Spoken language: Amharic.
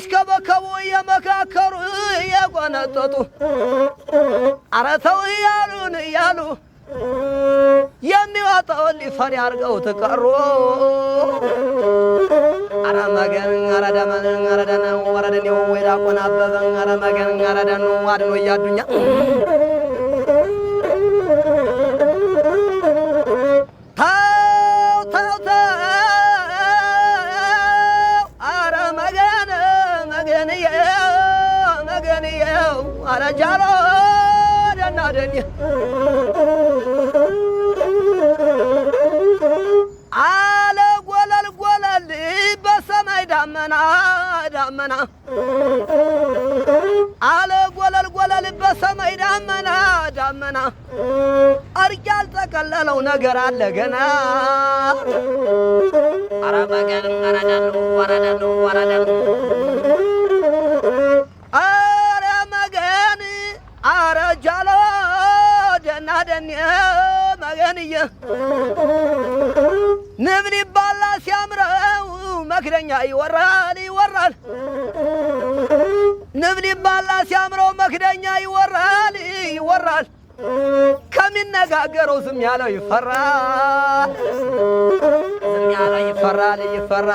እያሽከበከቡ እየመካከሩ እየቆነጠጡ ኧረ ተው እያሉን እያሉ የሚወጣውን ሊፈሪ አድርገው ተቀሩ። ኧረ መገን ኧረ ደመን ኧረ ደነ ወረደኔው ወይዳቆን አበበን ኧረ መገን ኧረ ደኑ አድኖ እያዱኛ ጃሎ ደናደኝ አለ ጎለል ጎለል በሰማይ ዳመና ዳመና አለ ጎለል ጎለል በሰማይ ዳመና ዳመና አርቅ ያልጠቀለለው ነገር አለ ገና ኧረ መገን ኧረ ደኑ ኧረ ደኑ ኧረ ደኑ ኧረ ጃሎ ደናደኝ መገንዬ ንብ ሊባላ ሲያምረው መክደኛ ይወራል ይወራል ንብ ሊባላ ሲያምረው መክደኛ ይወራል ይወራል ከሚነጋገረው ዝም ያለው ይፈራል ዝም ያለው ይፈራል ይፈራል